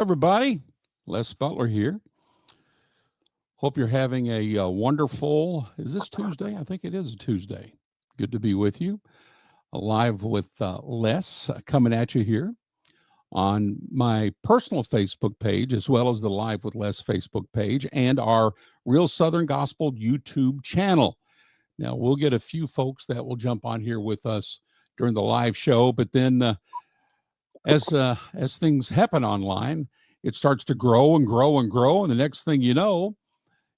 everybody. Les Butler here. Hope you're having a wonderful, is this Tuesday? I think it is a Tuesday. Good to be with you. Live with Les coming at you here on my personal Facebook page, as well as the Live with Les Facebook page and our Real Southern Gospel YouTube channel. Now, we'll get a few folks that will jump on here with us during the live show, but then as things happen online, it starts to grow and grow and grow. And the next thing you know,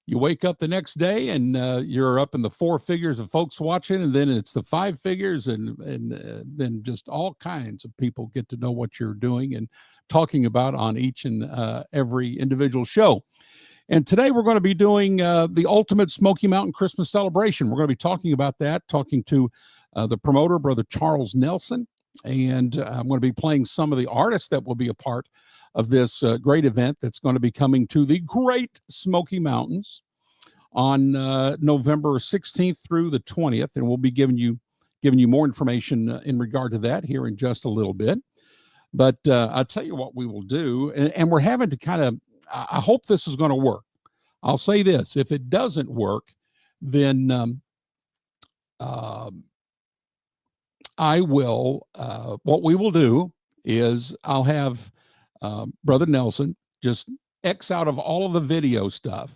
you wake up the next day and you're up in the 4 figures of folks watching, and then it's the 5 figures, and then just all kinds of people get to know what you're doing and talking about on each and every individual show. And today we're going to be doing the ultimate Smoky Mountain Christmas Celebration. We're going to be talking about that, talking to the promoter, Brother Charles Nelson. And I'm going to be playing some of the artists that will be a part of this great event that's going to be coming to the Great Smoky Mountains on November 16th through the 20th. And we'll be giving you more information in regard to that here in just a little bit. But I'll tell you what we will do. And we're having to kind of, I hope this is going to work. I'll say this. If it doesn't work, then I will, what we will do is I'll have Brother Nelson just X out of all of the video stuff,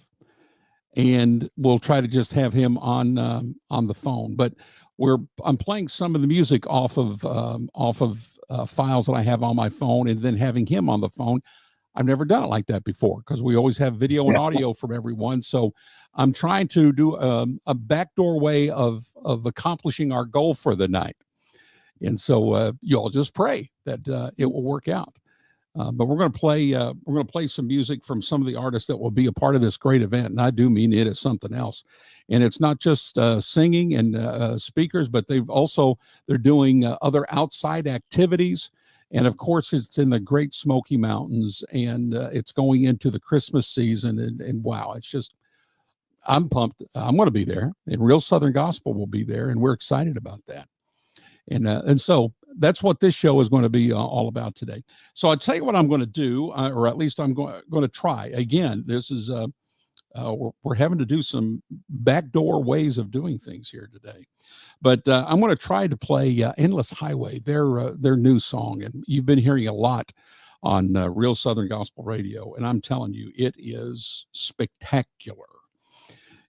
and we'll try to just have him on the phone. But I'm playing some of the music off of files that I have on my phone, and then having him on the phone. I've never done it like that before because we always have video and audio from everyone. So I'm trying to do a backdoor way of accomplishing our goal for the night. And so you all just pray that it will work out. But we're going to play some music from some of the artists that will be a part of this great event. And I do mean it is something else. And it's not just singing and speakers, but they're doing other outside activities. And of course, it's in the Great Smoky Mountains, and it's going into the Christmas season. And wow, it's just, I'm pumped. I'm going to be there, and Real Southern Gospel will be there, and we're excited about that. And so that's what this show is going to be all about today. So I'll tell you what I'm going to do, or at least I'm going to try. Again, this is we're having to do some backdoor ways of doing things here today. But I'm going to try to play Endless Highway, their new song. And you've been hearing a lot on Real Southern Gospel Radio. And I'm telling you, it is spectacular.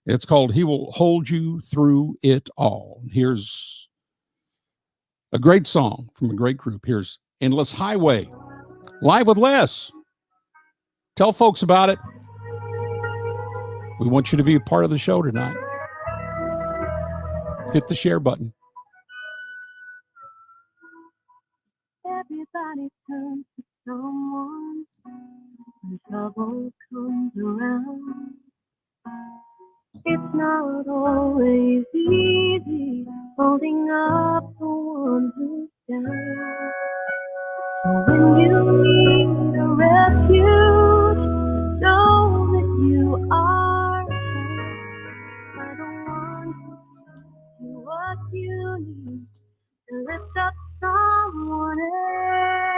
It's called He Will Hold You Through It All. Here's a great song from a great group. Here's Endless Highway, live with Les. Tell folks about it. We want you to be a part of the show tonight. Hit the share button. Everybody turns to someone when trouble comes around. It's not always easy holding up the one who's down. So when you need a refuge, know that you are by the one who tells you what you need to lift up someone else.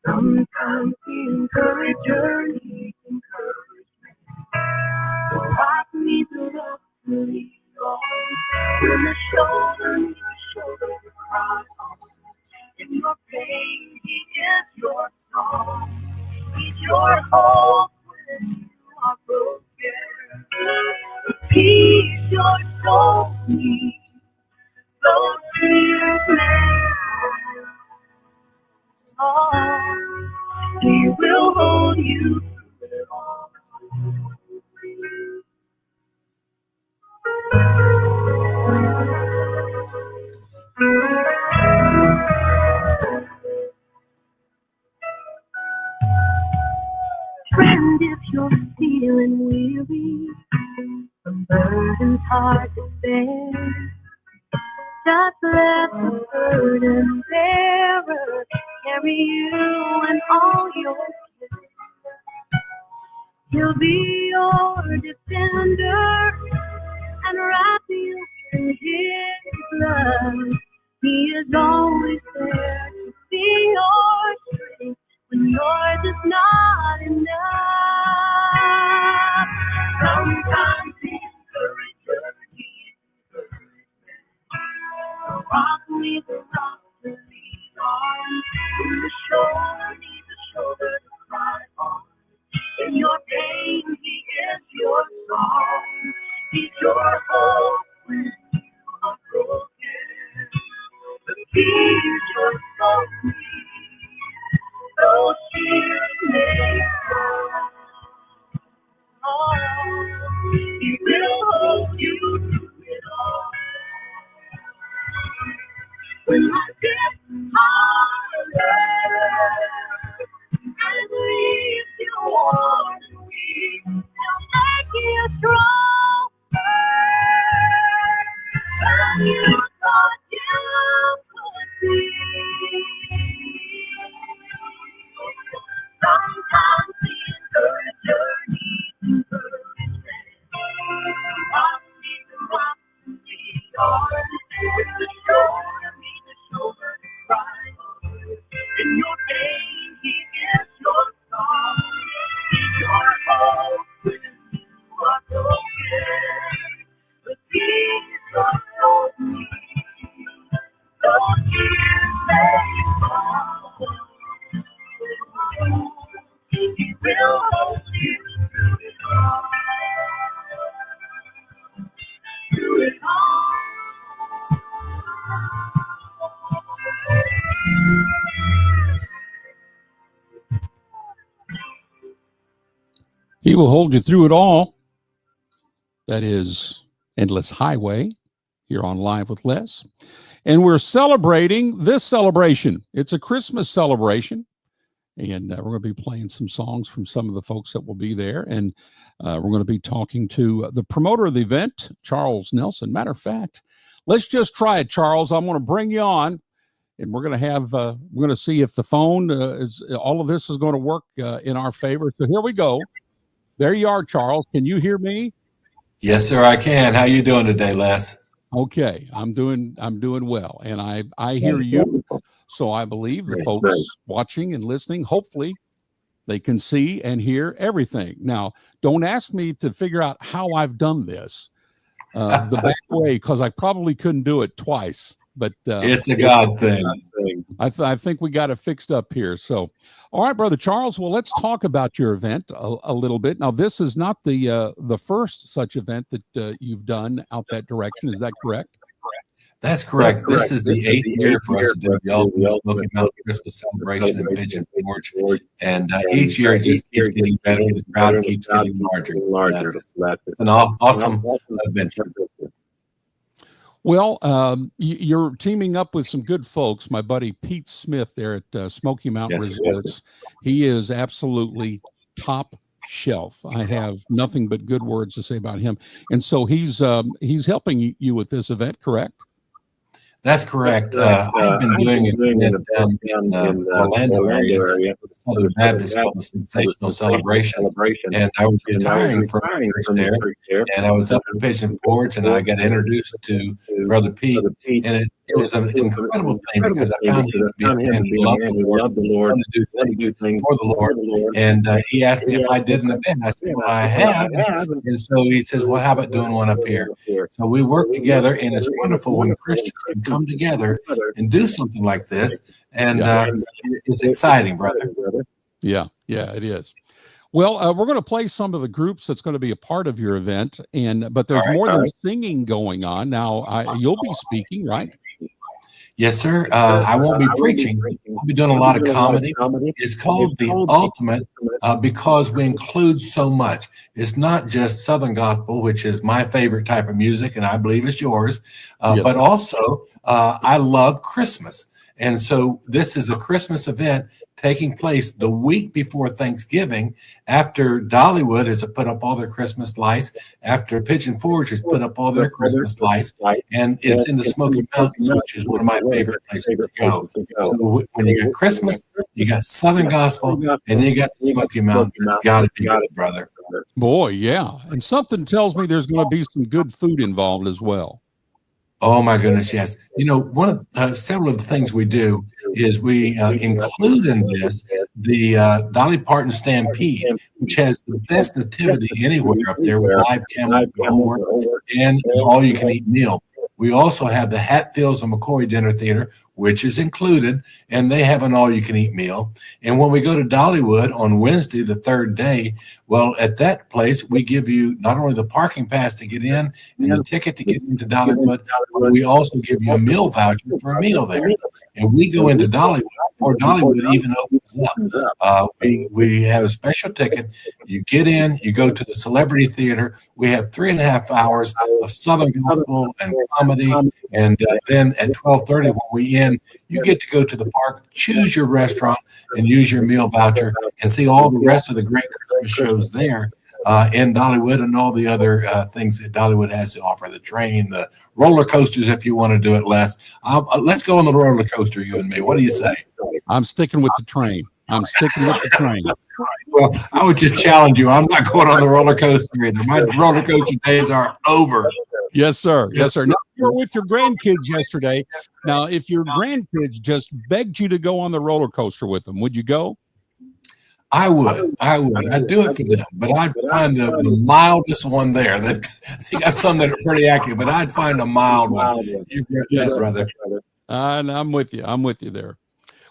Sometimes the encourager needs encouragement. The rock needs a rock to lean on. When the shoulder needs a shoulder to cry on. In your pain, he is your song. He's your hope when you are broken. The peace your soul needs. Those tears may fall. He will hold you through it all. Friend, if you're feeling weary, some burdens hard to bear, just let the burden bearer carry you and all your cares. He'll be your defender and wrap you in his love. He is always there to be your strength when you're me the rock to lean on. When the shoulder needs a shoulder to cry on. In your pain, he is your song. He's your hope when you are broken. The peace your soul needs, though tears may fall. He will hold you through it all. When life gets harder and leaves you worn and weak, he'll make you strong. And you thought you could be. Sometimes the encourager needs encouragement. Rock needs a rock to be on. With the shoulder needs a shoulder to cry on. In your pain, he is your song. He's your hope when you are broken. The peace of your peace, though tears may fall. He will hold you through it all. Through it all. He will hold you through it all. That is Endless Highway here on Live with Les. And we're celebrating this celebration. It's a Christmas celebration. And we're going to be playing some songs from some of the folks that will be there. And we're going to be talking to the promoter of the event, Charles Nelson. Matter of fact, let's just try it, Charles. I'm going to bring you on. And we're going to have, we're going to see if the phone all of this is going to work in our favor. So here we go. There you are, Charles. Can you hear me? Yes, sir, I can. How you doing today, Les? Okay, I'm doing well, and I hear you. So I believe the folks watching and listening, hopefully, they can see and hear everything. Now, don't ask me to figure out how I've done this the back way, because I probably couldn't do it twice. But it's a God thing. I think we got it fixed up here. So, all right, Brother Charles. Well, let's talk about your event a little bit. Now, this is not the first such event that you've done out that direction. Is that correct? That's correct. This is the 8th year for us to do the ultimate Smoky Mountain Christmas Celebration in Pigeon Forge. And each year it just keeps getting better. The crowd keeps getting larger. It's an awesome adventure. Well, you're teaming up with some good folks. My buddy Pete Smith there at Smoky Mountain Resorts. He is absolutely top shelf. I have nothing but good words to say about him. And so he's helping you with this event, correct? That's correct. I've been doing it down in the Orlando area for the Southern Baptist called the Sensational Celebration. And I was retiring from church there, and I was up in Pigeon Forge, and I got introduced to Brother Pete. And it was an incredible thing because I found him to be a man who loved the Lord, to do things for the Lord. And he asked me if I did an event. I said, well, I have. And so he says, well, how about doing one up here? So we work together, and it's wonderful when Christians can come together and do something like this. And it's exciting, brother. Yeah, it is. Well, we're going to play some of the groups that's going to be a part of your event, but there's more than singing going on. Now, you'll be speaking, right? Yes, sir. I won't be preaching. I'll be doing a lot of comedy. It's called The Ultimate because we include so much. It's not just Southern gospel, which is my favorite type of music, and I believe it's yours, but also I love Christmas. And so this is a Christmas event taking place the week before Thanksgiving, after Dollywood has put up all their Christmas lights, after Pigeon Forge has put up all their Christmas lights, and it's in the Smoky Mountains, which is one of my favorite places to go. So when you got Christmas, you got Southern Gospel, and then you got the Smoky Mountains. It's got to be good, brother. Boy, yeah. And something tells me there's going to be some good food involved as well. Oh my goodness, yes. You know, one of several of the things we do is we include in this the Dolly Parton Stampede, which has the best nativity anywhere up there with live camel and all-you-can-eat meal. We also have the Hatfields and McCoy Dinner Theater, which is included, and they have an all-you-can-eat meal. And when we go to Dollywood on Wednesday, the third day, well, at that place, we give you not only the parking pass to get in and the ticket to get into Dollywood, but we also give you a meal voucher for a meal there. And we go into Dollywood before Dollywood even opens up. We have a special ticket. You get in, you go to the Celebrity Theater. We have 3.5 hours of Southern gospel and comedy. And then at 12:30, when we end, you get to go to the park, choose your restaurant, and use your meal voucher and see all the rest of the great Christmas shows there in Dollywood and all the other things that Dollywood has to offer, the train, the roller coasters, if you want to do it less. Let's go on the roller coaster, you and me. What do you say? I'm sticking with the train. I'm sticking with the train. Well, I would just challenge you. I'm not going on the roller coaster either. My roller coaster days are over. Yes, sir. Yes, sir. Now, you were with your grandkids yesterday. Now, if your grandkids just begged you to go on the roller coaster with them, would you go? I would. I'd do it for them, but I'd find the mildest one there. They got some that are pretty active, but I'd find a mild one. You get that, brother. And I'm with you. I'm with you there.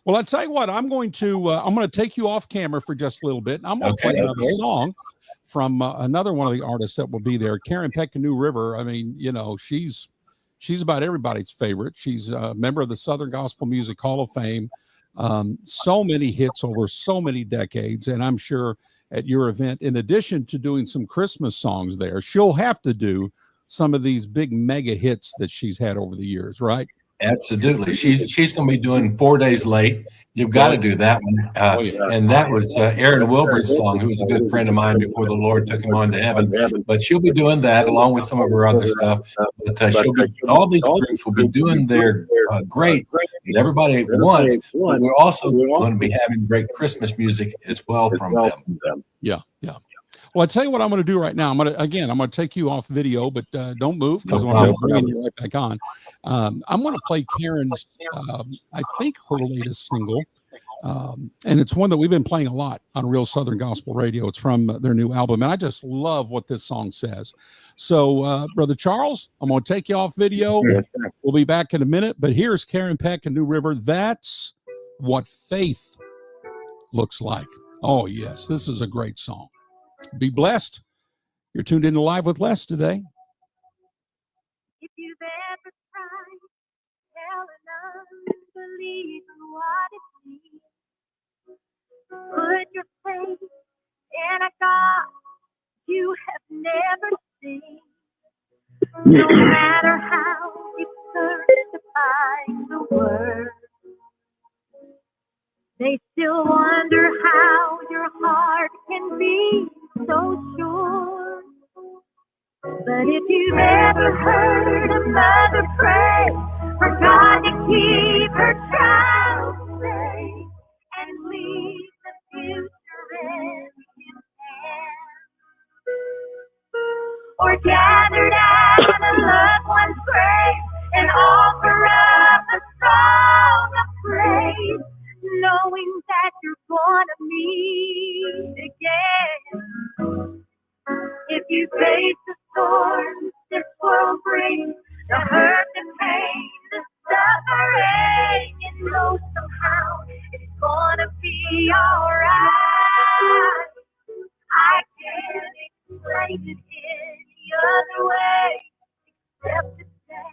Well, I'll tell you what. I'm going to take you off camera for just a little bit. I'm going to play another song from another one of the artists that will be there, Karen Peck and New River. I mean, you know, she's about everybody's favorite. She's a member of the Southern Gospel Music Hall of Fame. So many hits over so many decades. And I'm sure at your event, in addition to doing some Christmas songs there, she'll have to do some of these big mega hits that she's had over the years, right? Absolutely. She's going to be doing 4 Days Late. You've got to do that one. And that was Aaron Wilbur's song, who was a good friend of mine before the Lord took him on to heaven. But she'll be doing that along with some of her other stuff. But all these groups will be doing their great that everybody wants. But we're also going to be having great Christmas music as well from them. Yeah. Well, I tell you what I'm going to do right now. I'm going to take you off video, but don't move because I'm going to bring you right back on. I'm going to play Karen's, I think her latest single, and it's one that we've been playing a lot on Real Southern Gospel Radio. It's from their new album, and I just love what this song says. So, Brother Charles, I'm going to take you off video. We'll be back in a minute, but here's Karen Peck and New River. That's what faith looks like. Oh, yes, this is a great song. Be blessed. You're tuned into Live with Les today. If you've ever tried telling unbelieving what it means, put your faith in a God you have never seen. No matter how you search to find the word, they still wonder how your heart can be so sure. But if you've ever heard a mother pray for God to keep her child safe and leave the future in His hands, or gathered at a loved one's grave and offer up a song of praise, knowing that you're gonna meet again. If you face the storms this world brings, the hurt, the pain, the suffering, you know somehow it's gonna be alright. I can't explain it any other way except to say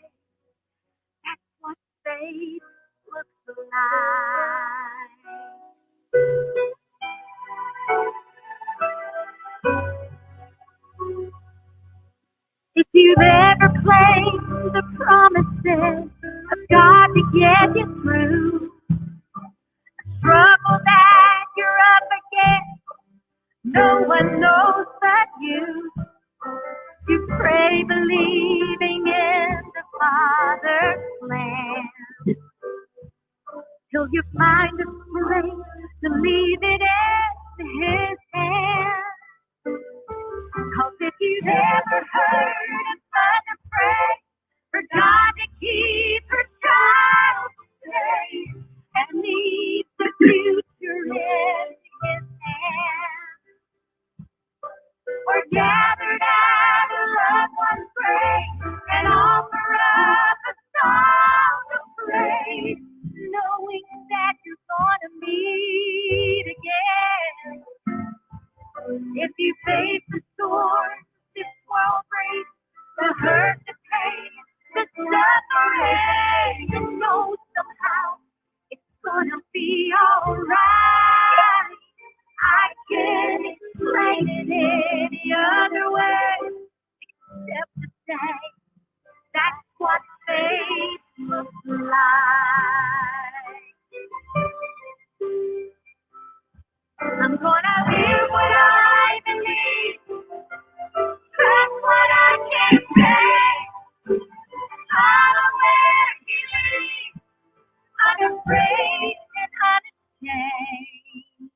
that's what faith looks like. If you've ever claimed the promises of God to get you through a struggle that you're up against, no one knows but you. You pray believing in the Father's plan, till you find a strength to leave it in His hands. 'Cause if you've ever heard a mother pray for God to keep her child safe and leave the future in His hands, or gathered at a loved one's grave and offer up light. I'm gonna live what I believe. That's what I can say. I'll wear healing, unafraid and unashamed.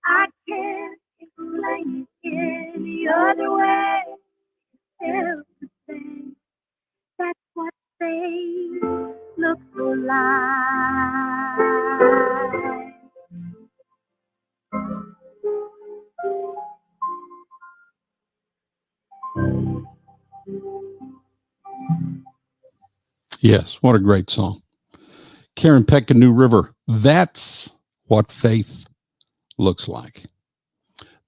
I can't explain it any other way. It's the same. That's what faith looks like. Yes, what a great song. Karen Peck and New River. That's what faith looks like.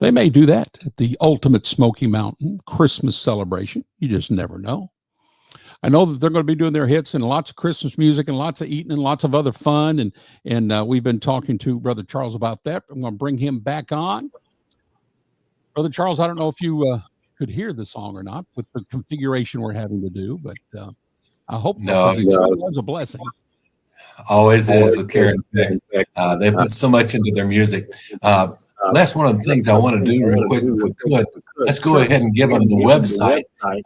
They may do that at the ultimate Smoky Mountain Christmas celebration. You just never know. I know that they're going to be doing their hits and lots of Christmas music and lots of eating and lots of other fun. And we've been talking to Brother Charles about that. I'm going to bring him back on. Brother Charles, I don't know if you could hear the song or not with the configuration we're having to do, but I hope No, it was a blessing. Always is with Karen Peck. They put so much into their music. That's one of the things I want to do real quick, if we could. Let's go ahead and give them the website at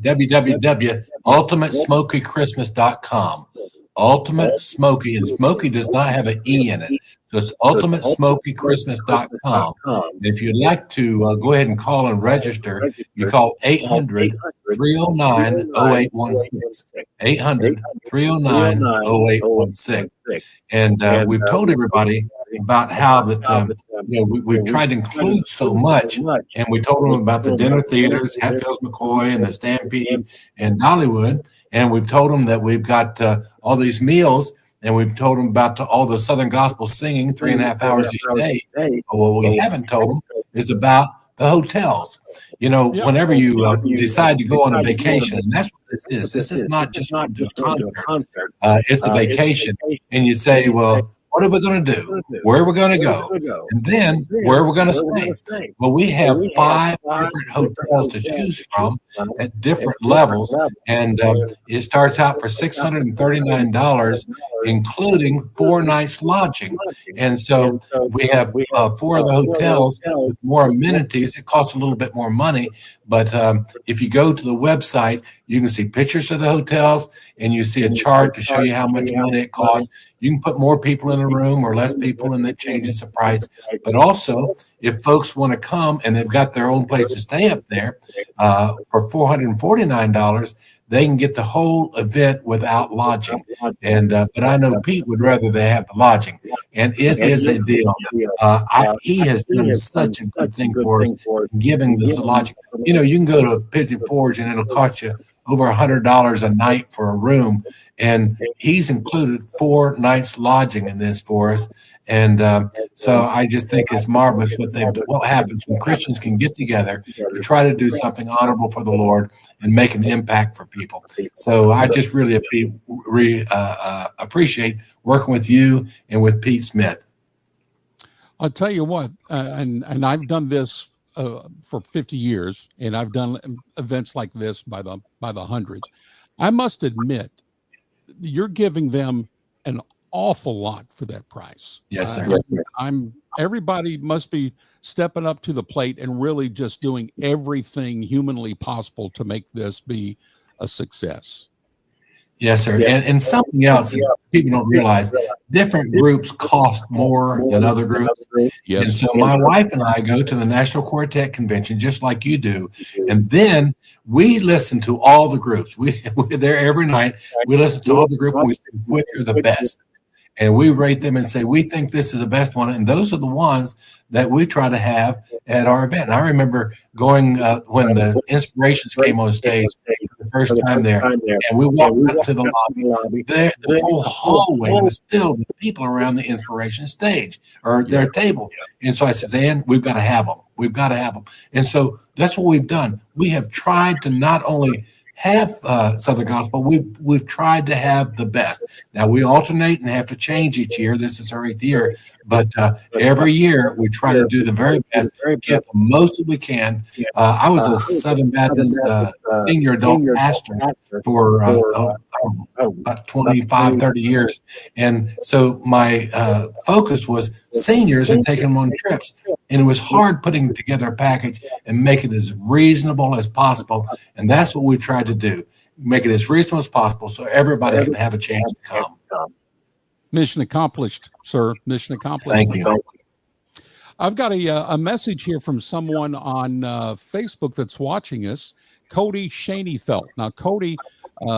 www.ultimatesmokychristmas.com. Ultimate Smoky, and Smoky does not have an E in it. So it's ultimatesmokychristmas.com. And if you'd like to go ahead and call and register, you call 800-309-0816. 800-309-0816. And we've told everybody about how that we've tried to include so much, and we told them about the dinner theaters, Hatfield McCoy and the Stampede and Dollywood, and we've told them that we've got all these meals, and we've told them about all the Southern Gospel singing 3.5 hours each day. But what we haven't told them is about the hotels. Whenever you decide to go on a vacation, and that's what this is. This is not just a concert. It's a vacation, and you say, well, what are we going to do? Where are we going to go? And then where are we going to stay? Well, we have 5 different hotels to choose from at different levels. And it starts out for $639, including 4 nights lodging. And so we have 4 of the hotels with more amenities. It costs a little bit more money. But if you go to the website, you can see pictures of the hotels, and you see a chart to show you how much money it costs. You can put more people in a room or less people, and that changes the price. But also, if folks want to come and they've got their own place to stay up there for $449, they can get the whole event without lodging. And but I know Pete would rather they have the lodging, and it is a deal. He has done such a good thing for us, giving us the lodging. You can go to Pigeon Forge and it'll cost you over $100 a night for a room, and he's included 4 nights lodging in this for us. And so I just think it's marvelous what happens when Christians can get together to try to do something honorable for the Lord and make an impact for people. So I just really appreciate working with you and with Pete Smith. I'll tell you what, and I've done this for 50 years, and I've done events like this by the hundreds. I must admit, you're giving them an awful lot for that price. Yes, sir. Everybody must be stepping up to the plate and really just doing everything humanly possible to make this be a success. Yes, sir. And something else that people don't realize, different groups cost more than other groups. Yes. And so my wife and I go to the National Quartet Convention just like you do. And then we listen to all the groups. We're there every night. We listen to all the groups and we say, which are the best? And we rate them and say, we think this is the best one. And those are the ones that we try to have at our event. And I remember going when the Inspirations came on stage the first time there, and we walked up to the lobby. The whole hallway was filled with people around the Inspiration stage or their table. And so I said, Ann, we've got to have them. We've got to have them. And so that's what we've done. We have tried to not only have Southern Gospel, we've tried to have the best. Now we alternate and have to change each year. This is our 8th year, but every year we try to do the very best, get the most that we can. I was a Southern Baptist senior adult pastor for about 25, 30 years. And so my focus was seniors and taking them on trips. And it was hard putting together a package and make it as reasonable as possible. And that's what we've tried to do, make it as reasonable as possible so everybody can have a chance to come. Mission accomplished, sir. Mission accomplished. Thank you. I've got a message here from someone on Facebook that's watching us, Cody Shaneyfelt. Now, Cody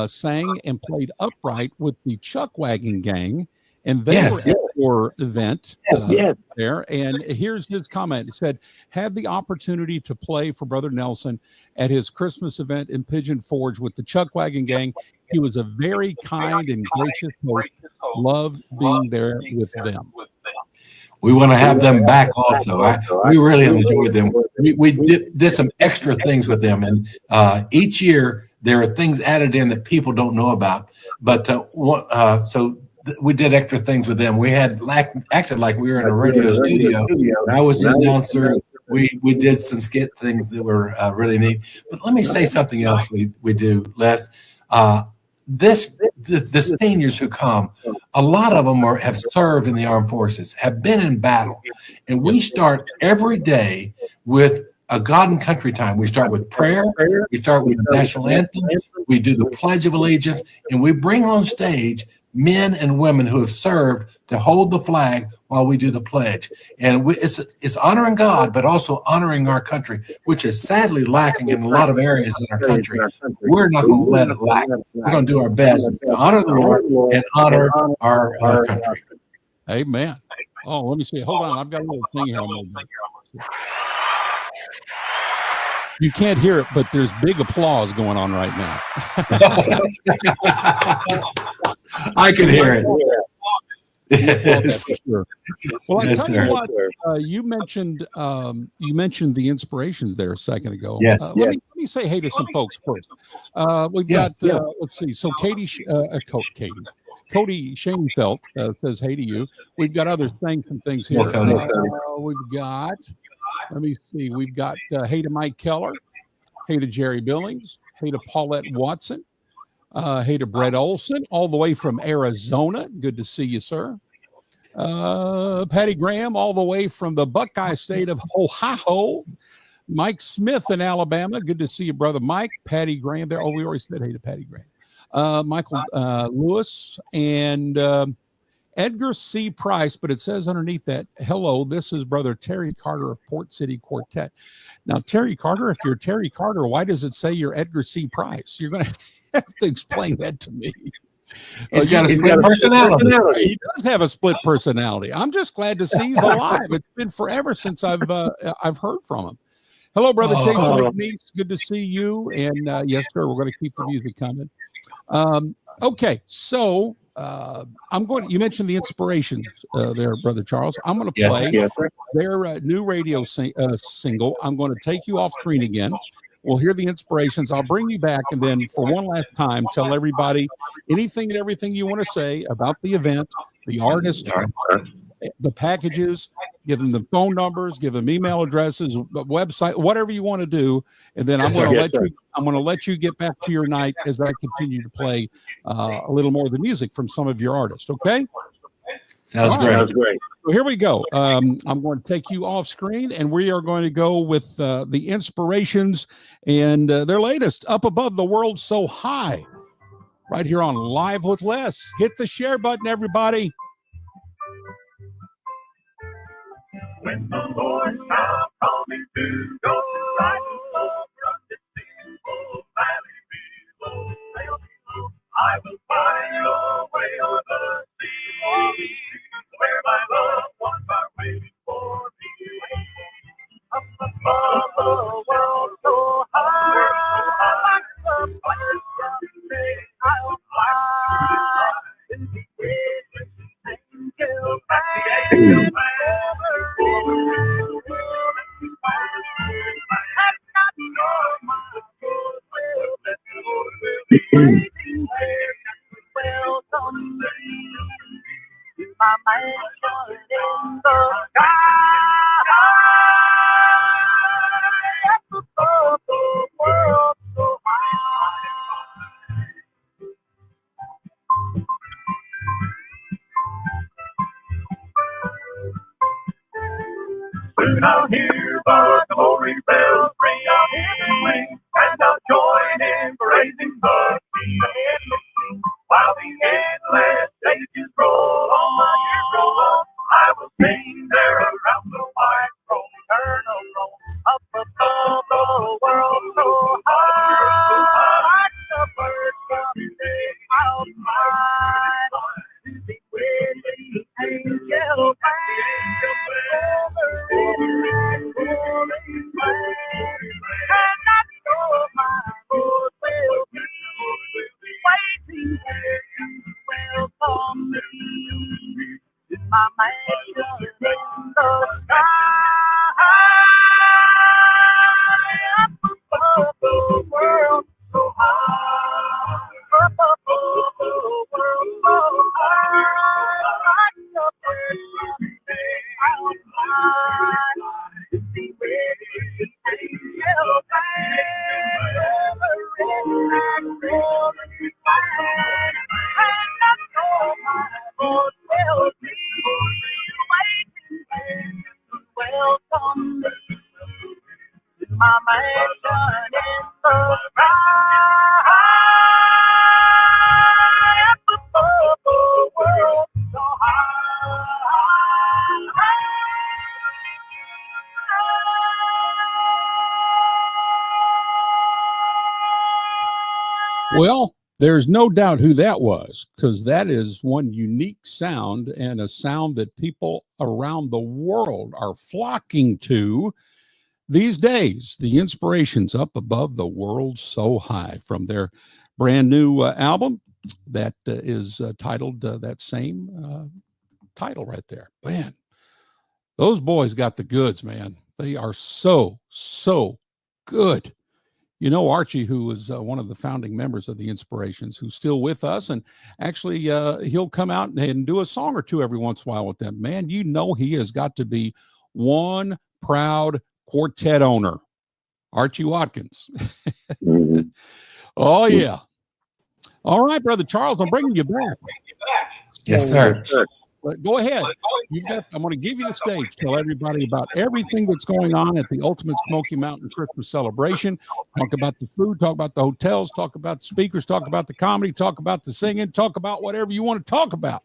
sang and played upright with the Chuck Wagon Gang, and they were at your event there. And here's his comment. He said, had the opportunity to play for Brother Nelson at his Christmas event in Pigeon Forge with the Chuck Wagon Gang. He was a very kind and gracious host. Loved being there with them. We want to have them back also. We really enjoyed them. We did some extra things with them. And each year there are things added in that people don't know about. But so we did extra things with them. We had acted like we were in a radio studio. I was an announcer. We did some skit things that were really neat. But let me say something else we do, Les. The seniors who come, a lot of them have served in the armed forces, have been in battle. And we start every day with a God and country time. We start with prayer. We start with the national anthem. We do the Pledge of Allegiance. And we bring on stage men and women who have served to hold the flag while we do the pledge. And it's honoring God, but also honoring our country, which is sadly lacking in a lot of areas in our country. We're not going to let it lack. We're going to do our best to honor the Lord and honor our country. Amen. Oh, let me see. Hold on. I've got a little thing here. You can't hear it, but there's big applause going on right now. I can hear it. Yes. Well, I tell you what, you mentioned the inspirations there a second ago. Yes. Let me say hey to some folks first. We've got let's see. So Cody Shanefelt says hey to you. We've got others saying some things here. We've got. Let me see. We've got hey to Mike Keller, hey to Jerry Billings, hey to Paulette Watson, hey to Brett Olson, all the way from Arizona. Good to see you, sir. Patty Graham, all the way from the Buckeye State of Ohio. Mike Smith in Alabama. Good to see you, brother Mike. Patty Graham there. Oh, we already said hey to Patty Graham. Michael Lewis and Edgar C. Price, but it says underneath that, hello, this is Brother Terry Carter of Port City Quartet. Now, Terry Carter, if you're Terry Carter, why does it say you're Edgar C. Price? You're going to have to explain that to me. He's got a split personality. He does have a split personality. I'm just glad to see he's alive. It's been forever since I've heard from him. Hello, Brother Jason McNeese. Good to see you. And yes, sir, we're going to keep the music coming. Okay, so you mentioned the inspirations there, Brother Charles. I'm going to play their new radio single. I'm going to take you off screen again. We'll hear the inspirations. I'll bring you back, and then for one last time, tell everybody anything and everything you want to say about the event, the artist, the packages, give them the phone numbers, give them email addresses, website, whatever you want to do. And then I'm going to let you get back to your night as I continue to play a little more of the music from some of your artists. Okay. Sounds great. So here we go. I'm going to take you off screen, and we are going to go with the inspirations and their latest, Up Above the World So High, right here on Live with Les. Hit the share button, everybody. When the Lord shall call me to go right over the single valley below, I will find your way on the sea, where my loved ones are waiting for me. Up above the world so high, the fire shall say, I'll fly in the air and go back. waiting there to welcome me to my mansion in the sky. Up above the world so high. Soon I'll hear the glory bells ring out ring, and I'll join in praising the King while the endless ages roll on. I will sing there around the white throne, eternal throne, up above the world so high. Like the birds someday I'll fly to be with the angel band over in that glory land. And I know my Lord will be waiting there to welcome me to my mansion in the sky. Up above the world so high. Up above the world so high. Like the birds someday I'll fly to be with the angel band over in that glory land. And I know my Lord will be waiting there to welcome me to my mansion in the sky. Up above the world so high. Well, there's no doubt who that was, because that is one unique sound, and a sound that people around the world are flocking to these days. The Inspirations, Up Above the World So High, from their brand new album that is titled that same title right there. Man, those boys got the goods, man. They are so good. You know, Archie, who was one of the founding members of the Inspirations, who's still with us, and actually he'll come out and do a song or two every once in a while with them. Man, you know, he has got to be one proud quartet owner. Archie Watkins. Mhm. Oh, yeah. All right, Brother Charles, I'm bringing you back. Yes, sir. Go ahead. I'm going to give you the stage. Tell everybody about everything that's going on at the Ultimate Smoky Mountain Christmas Celebration. Talk about the food, talk about the hotels, talk about the speakers, talk about the comedy, talk about the singing, talk about whatever you want to talk about.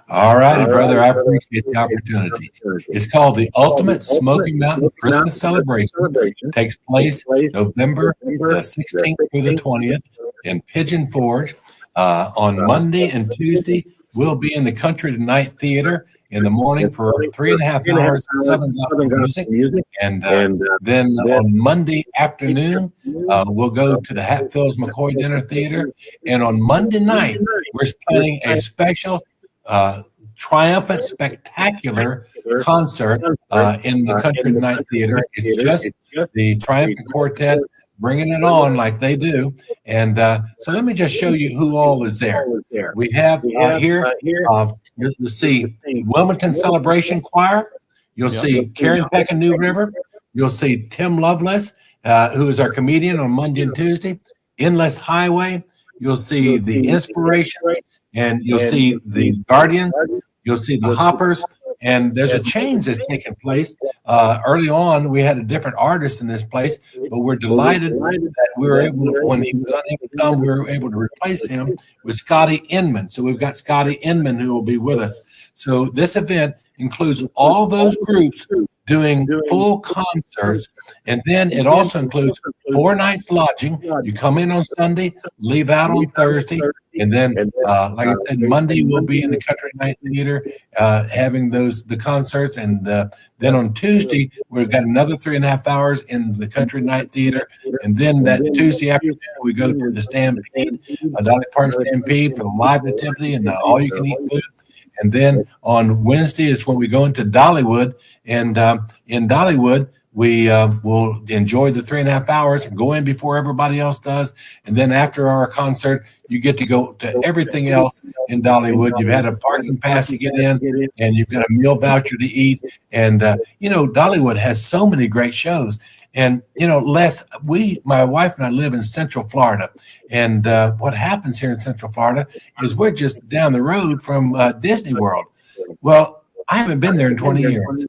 All righty, brother. I appreciate the opportunity. It's called the Ultimate Smoky Mountain Christmas Celebration. It takes place November the 16th through the 20th in Pigeon Forge. On Monday and Tuesday, we'll be in the Country Tonight Theater in the morning for 3.5 hours of Southern gospel music. And then on Monday afternoon, we'll go to the Hatfields McCoy Dinner Theater. And on Monday night, we're planning a special triumphant, spectacular concert in the Country Tonight Theater. It's just the Triumphant Quartet bringing it on like they do. And so let me just show you who all is there. We have here, you'll see Wilmington Celebration Choir. You'll see Karen Peck and New River. You'll see Tim Lovelace, who is our comedian on Monday and Tuesday. Endless Highway. You'll see the Inspirations, and you'll see the Guardians. You'll see the Hoppers. And there's a change that's taken place. Early on, we had a different artist in this place, but we're delighted that we were able to, when he was unable to come, we were able to replace him with Scotty Inman. So we've got Scotty Inman who will be with us. So this event includes all those groups doing full concerts, and then it also includes 4 nights lodging. You come in on Sunday, leave out on Thursday, and then like I said, Monday we'll be in the Country Night Theater having the concerts, and then on Tuesday we've got another 3.5 hours in the Country Night Theater, and then that Tuesday afternoon we go to the Stampede, Dolly Parton Stampede for the live nativity and all you can eat food. And then on Wednesday is when we go into Dollywood, and in Dollywood We will enjoy the 3.5 hours and go in before everybody else does. And then after our concert, you get to go to everything else in Dollywood. You've had a parking pass to get in, and you've got a meal voucher to eat. And, Dollywood has so many great shows. And, Les, my wife and I live in Central Florida. And what happens here in Central Florida is we're just down the road from Disney World. Well, I haven't been there in 20 years.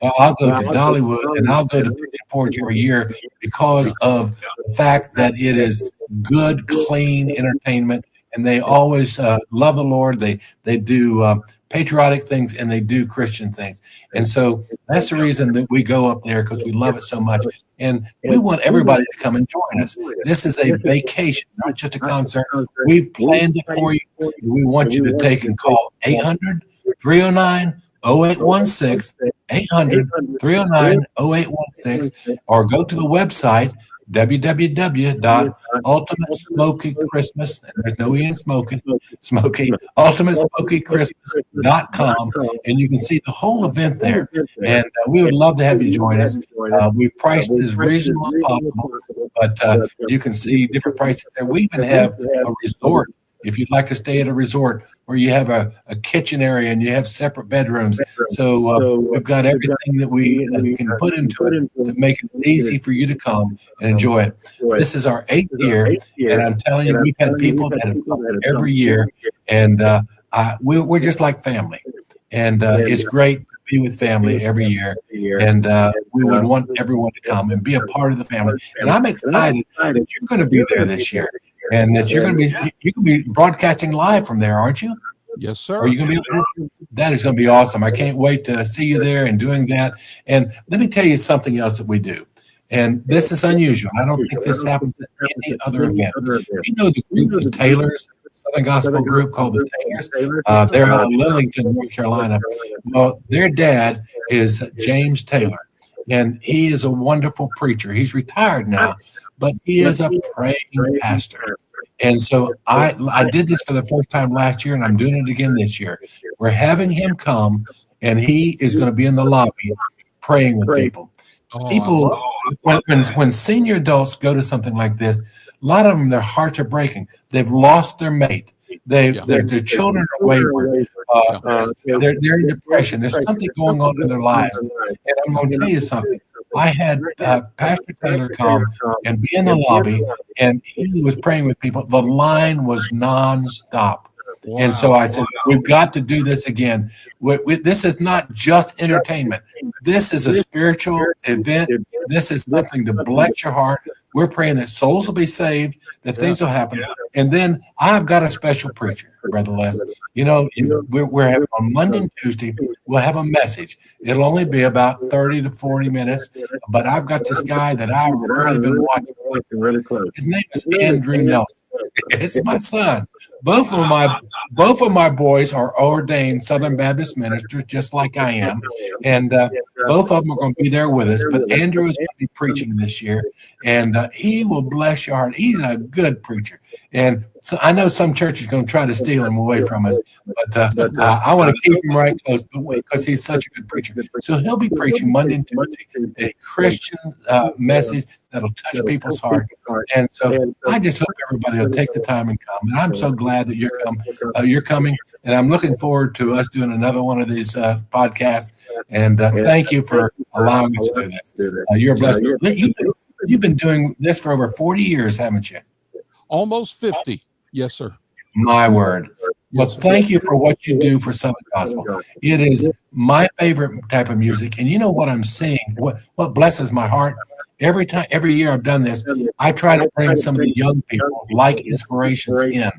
I'll go to Dollywood and I'll go to Pigeon Forge every year because of the fact that it is good, clean entertainment, and they always love the Lord. They do patriotic things and they do Christian things, and so that's the reason that we go up there, because we love it so much, and we want everybody to come and join us. This is a vacation, not just a concert. We've planned it for you. We want you to take and call 800-309-0816, 800-309-0816, or go to the website, www.ultimatesmokychristmas, and there's no E in Smoky, ultimatesmokychristmas.com, and you can see the whole event there. And we would love to have you join us. We priced it as reasonable as possible, but you can see different prices there. We even have a resort. If you'd like to stay at a resort where you have a kitchen area and you have separate bedrooms. So we've got everything that we can put into it to make it easy for you to come and enjoy it. This is our 8th year, and I'm telling you, we've had people that have come every year, and we're just like family. And it's great to be with family every year, and we would want everyone to come and be a part of the family. And I'm excited that you're going to be there this year. And that you can be broadcasting live from there, aren't you? Yes, sir. Are you going to be? That is going to be awesome. I can't wait to see you there and doing that. And let me tell you something else that we do. And this is unusual. I don't think this happens at any other event. You know the group, the Taylors, Southern Gospel group called the Taylors. They're out of Lillington, North Carolina. Well, their dad is James Taylor, and he is a wonderful preacher. He's retired now, but he is a praying pastor. And so I did this for the first time last year, and I'm doing it again this year. We're having him come, and he is going to be in the lobby praying with people. People, when senior adults go to something like this, a lot of them, their hearts are breaking. They've lost their mate. Their children are wayward. They're in depression. There's something going on in their lives. And I'm going to tell you something. I had Pastor Taylor come and be in the lobby, and he was praying with people. The line was nonstop. Wow. And so I said, we've got to do this again. This is not just entertainment. This is a spiritual event. This is something to bless your heart. We're praying that souls will be saved, that things will happen. And then I've got a special preacher, Brother Les. You know, we're having on Monday and Tuesday, we'll have a message. It'll only be about 30 to 40 minutes. But I've got this guy that I've really been watching really close. His name is Andrew Nelson. It's my son. Both of my boys are ordained Southern Baptist ministers, just like I am, and both of them are going to be there with us. But Andrew is going to be preaching this year, and he will bless your heart. He's a good preacher, and so I know some churches are going to try to steal him away from us, but I want to keep him right close because he's such a good preacher. So he'll be preaching Monday and Tuesday a Christian message that'll touch people's heart. And so I just hope everybody will take the time and come. And I'm so glad that you're coming. And I'm looking forward to us doing another one of these podcasts. And thank you for allowing us to do that. You're a blessing. You've been doing this for over 40 years, haven't you? Almost 50. Yes, sir. My word. Well, thank you for what you do for Southern Gospel. It is my favorite type of music. And you know what I'm seeing? What blesses my heart? Every year I've done this, I try to bring some of the young people, like Inspirations in,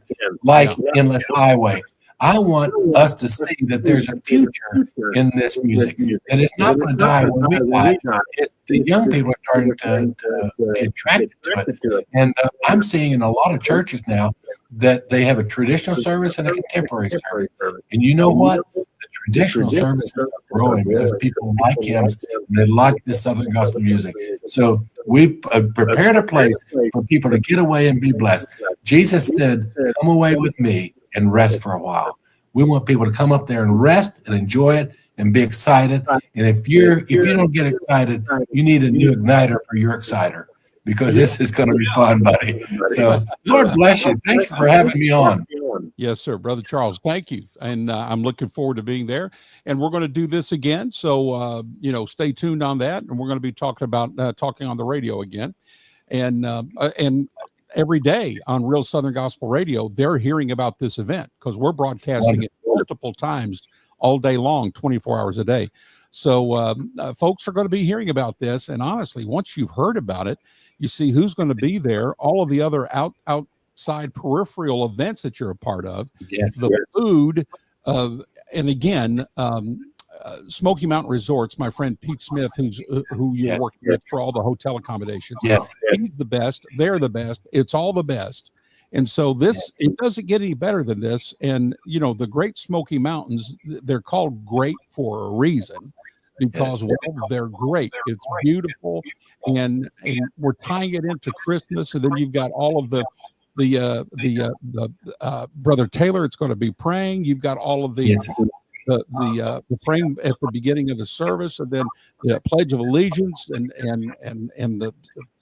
like Endless Highway. I want us to see that there's a future in this music, and it's not going to die when we die. The young people are starting to be attracted to it. And I'm seeing in a lot of churches now that they have a traditional service and a contemporary service. And you know what? The traditional services are growing because people like hymns and they like this Southern Gospel music. So we've prepared a place for people to get away and be blessed. Jesus said, "Come away with me and rest for a while." We want people to come up there and rest and enjoy it and be excited. And if you don't get excited, you need a new igniter for your exciter, because this is going to be fun, buddy. So Lord bless you. Thanks for having me on. Yes, sir. Brother Charles, thank you. And I'm looking forward to being there. And we're going to do this again. So, stay tuned on that. And we're going to be talking on the radio again. And every day on Real Southern Gospel Radio, they're hearing about this event because we're broadcasting it multiple times all day long, 24 hours a day. So folks are going to be hearing about this. And honestly, once you've heard about it, you see who's going to be there, all of the other outside peripheral events that you're a part of, the food, and again, Smoky Mountain Resorts, my friend Pete Smith, who you're working with for all the hotel accommodations. He's the best. They're the best. It's all the best. And so it doesn't get any better than this. And, the Great Smoky Mountains, they're called great for a reason, because they're great. It's beautiful. And we're tying it into Christmas. And then you've got all of the Brother Taylor, it's going to be praying. You've got all of the praying at the beginning of the service, and then the Pledge of Allegiance, and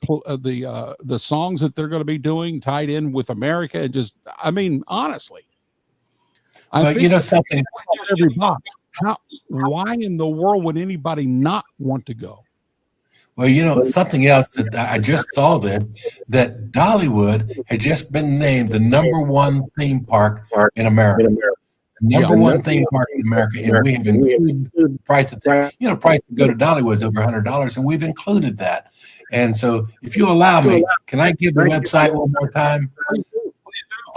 the songs that they're going to be doing tied in with America. And just, honestly, I think something. Every box. Why in the world would anybody not want to go? Well, something else that I just saw that Dollywood had just been named the #1 theme park in America. Number one theme park in America, and we have included the price of price to go to Dollywood is over $100, and we've included that. And so, if you allow me, can I give the website one more time?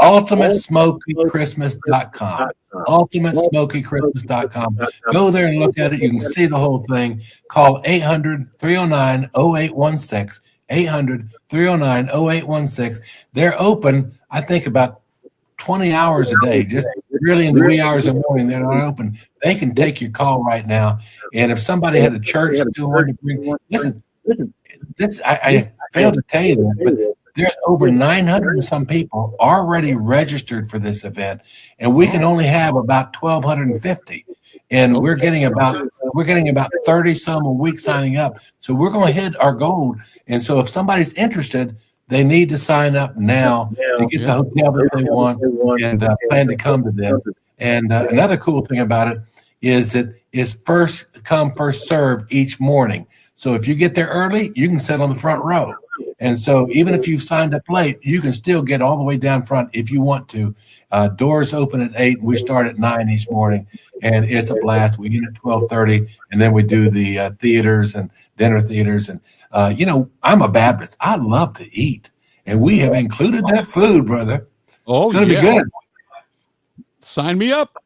UltimateSmokyChristmas.com. UltimateSmokyChristmas.com. Go there and look at it. You can see the whole thing. Call 800-309-0816. 800-309-0816. They're open, I think, about 20 hours a day, just really in the wee hours of the morning. They're not open. They can take your call right now. And if somebody had a church that wanted to bring, listen, I failed to tell you that, but there's over 900 and some people already registered for this event, and we can only have about 1,250. And we're getting about 30 some a week signing up. So we're going to hit our goal. And so if somebody's interested, they need to sign up now to get the hotel that they want and plan to come to this. And another cool thing about it is that it's first come, first served each morning. So if you get there early, you can sit on the front row. And so even if you've signed up late, you can still get all the way down front if you want to. Doors open at 8, and we start at 9 each morning. And it's a blast. We end at 12:30, and then we do the theaters and dinner theaters. And, I'm a Baptist. I love to eat. And we have included that food, brother. Oh, it's going to be good. Sign me up.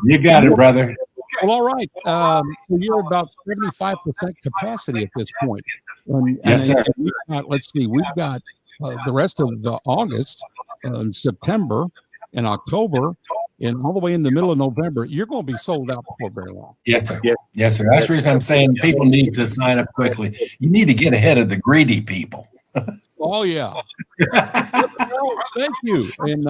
You got it, brother. Well, all right. So you're about 75% capacity at this point. Yes, sir. Let's see. We've got the rest of the August, September, and October, and all the way in the middle of November. You're going to be sold out before very long. Yes, sir. Yes, sir. That's the reason I'm saying people need to sign up quickly. You need to get ahead of the greedy people. Oh, yeah. Thank you. And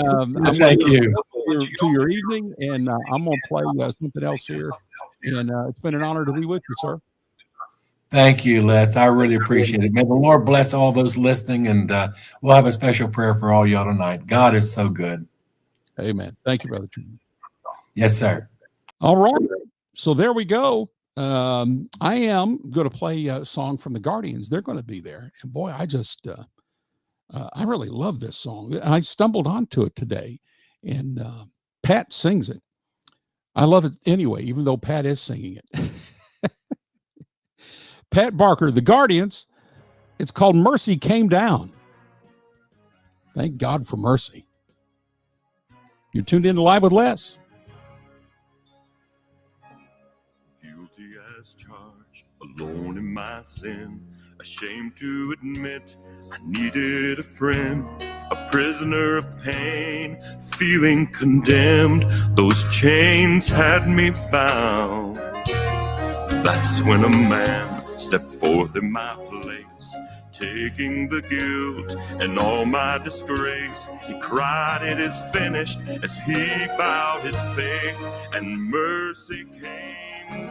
thank you. To your evening, and I'm going to play something else here. And it's been an honor to be with you, sir. Thank you, Les. I really appreciate it. May the Lord bless all those listening, and we'll have a special prayer for all y'all tonight. God is so good. Amen. Thank you, Brother Truman. Yes, sir. All right. So there we go. I am going to play a song from the Guardians. They're going to be there. And boy, I really love this song. I stumbled onto it today, and Pat sings it. I love it anyway, even though Pat is singing it. Pat Barker, the Guardians. It's called Mercy Came Down. Thank God for mercy. You're tuned in to Live with Les. Guilty as charged, alone in my sin, ashamed to admit I needed a friend, a prisoner of pain, feeling condemned. Those chains had me bound. That's when a man stepped forth in my place, taking the guilt and all my disgrace. He cried, "It is finished," as he bowed his face, and mercy came.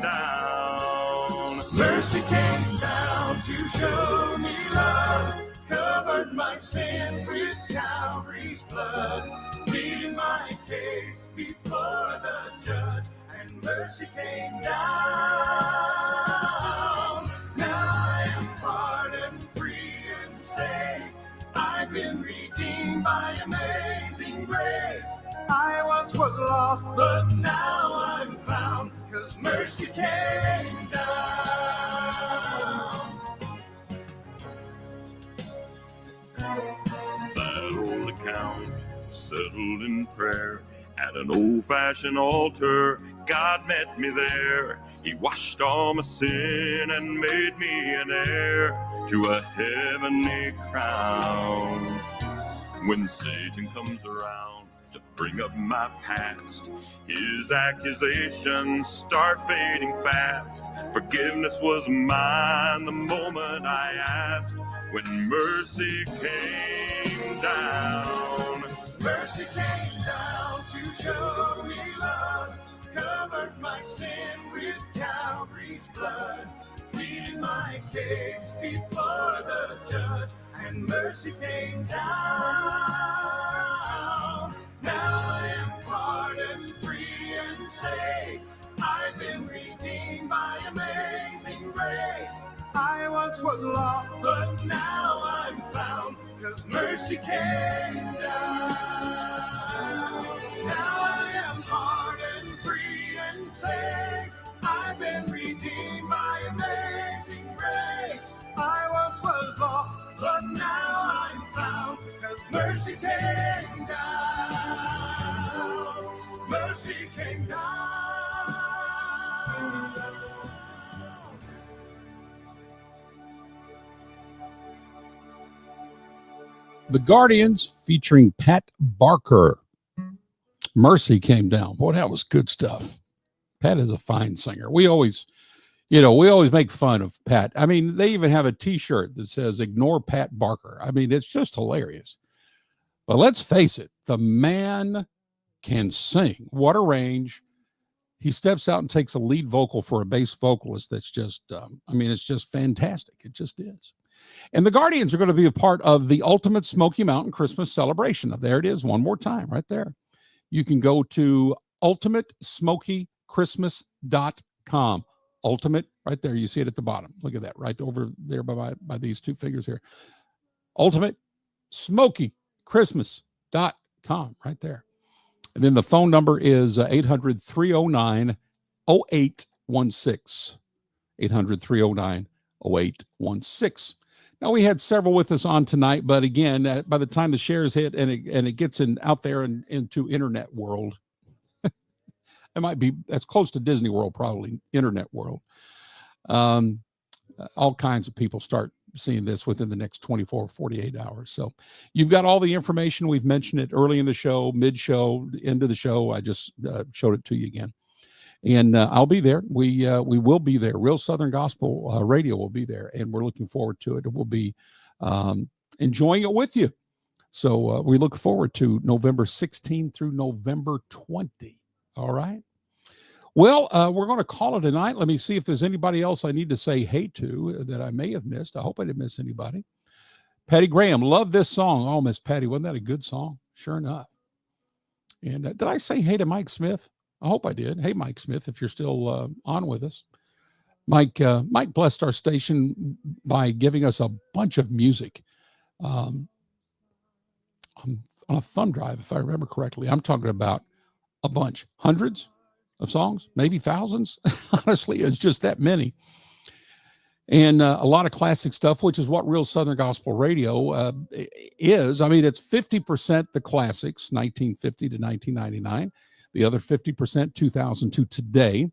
down. Mercy came down to show me love, covered my sin with Calvary's blood, pleading my case before the judge, and mercy came down. Now I am pardoned, free and saved. I've been redeemed by amazing grace. I once was lost, but now I'm found, 'cause mercy came down. That old account settled in prayer at an old-fashioned altar. God met me there. He washed all my sin and made me an heir to a heavenly crown. When Satan comes around to bring up my past, his accusations start fading fast. Forgiveness was mine the moment I asked, when mercy came down. Mercy came down to show me love, covered my sin with Calvary's blood, pleading my case before the judge, and mercy came down. Now I am pardoned, free and saved. I've been redeemed by amazing grace. I once was lost, but now I'm found, 'cause mercy came down. Now I am pardoned, free and saved. I've been redeemed by amazing grace. I once was lost, but now I'm found, 'cause mercy came down. Mercy came down. The Guardians featuring Pat Barker. Mercy came down. Boy, that was good stuff. Pat is a fine singer. We always make fun of Pat. I mean, they even have a t-shirt that says "Ignore Pat Barker." I mean, it's just hilarious. But let's face it, the man can sing. What a range. He steps out and takes a lead vocal for a bass vocalist. That's just, it's just fantastic. It just is. And the Guardians are going to be a part of the Ultimate Smoky Mountain Christmas Celebration. Now, there it is one more time right there. You can go to ultimatesmokychristmas.com. Ultimate, right there. You see it at the bottom. Look at that, right over there by these two figures here. ultimatesmokychristmas.com, right there. And then the phone number is 800-309-0816. 800-309-0816. Now, we had several with us on tonight, but again, by the time the shares hit and it gets out there and into internet world, that's close to Disney World, probably internet world. All kinds of people start seeing this within the next 24, 48 hours. So you've got all the information. We've mentioned it early in the show, mid-show, end of the show. I just showed it to you again. And I'll be there. We will be there. Real Southern Gospel Radio will be there, and we're looking forward to it. We'll be enjoying it with you. So we look forward to November 16 through November 20. All right. Well, we're going to call it a night. Let me see if there's anybody else I need to say hey to that I may have missed. I hope I didn't miss anybody. Patty Graham, love this song. Oh, Miss Patty, wasn't that a good song? Sure enough. And did I say hey to Mike Smith? I hope I did. Hey, Mike Smith, if you're still on with us. Mike blessed our station by giving us a bunch of music on a thumb drive, if I remember correctly. I'm talking about a bunch, hundreds of songs, maybe thousands. Honestly, it's just that many. And a lot of classic stuff, which is what Real Southern Gospel Radio is. I mean, it's 50% the classics, 1950 to 1999. The other 50%, 2000 to today.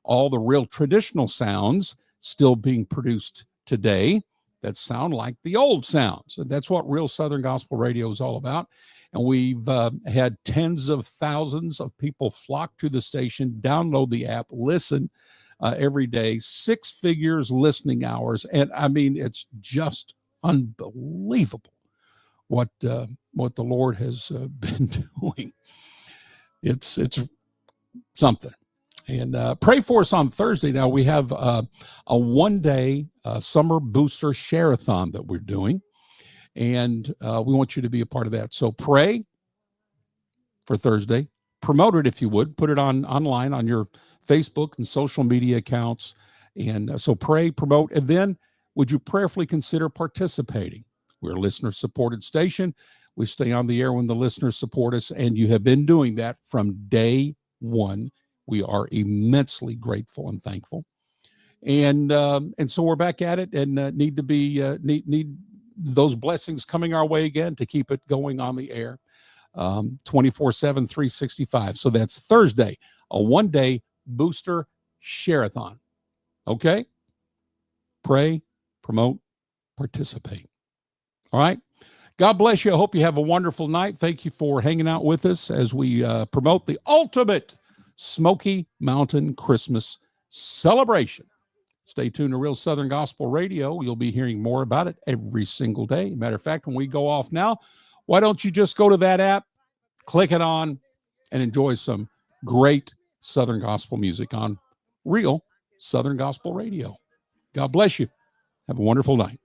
All the real traditional sounds still being produced today that sound like the old sounds. And that's what Real Southern Gospel Radio is all about. And we've had tens of thousands of people flock to the station, download the app, listen every day, 6 figures listening hours. And I mean, it's just unbelievable what the Lord has been doing. It's something. And pray for us on Thursday. Now, we have a one-day summer booster share-a-thon that we're doing, and we want you to be a part of that. So pray for Thursday. Promote it if you would. Put it online on your Facebook and social media accounts. And so pray, promote, and then would you prayerfully consider participating? We're a listener-supported station. We stay on the air when the listeners support us, and you have been doing that from day one. We are immensely grateful and thankful. And so we're back at it, and need to be need those blessings coming our way again to keep it going on the air 24/7, 365. So that's Thursday, a one-day booster share-a-thon. Okay? Pray, promote, participate. All right? God bless you. I hope you have a wonderful night. Thank you for hanging out with us as we promote the ultimate Smoky Mountain Christmas Celebration. Stay tuned to Real Southern Gospel Radio. You'll be hearing more about it every single day. Matter of fact, when we go off now, why don't you just go to that app, click it on, and enjoy some great Southern Gospel music on Real Southern Gospel Radio. God bless you. Have a wonderful night.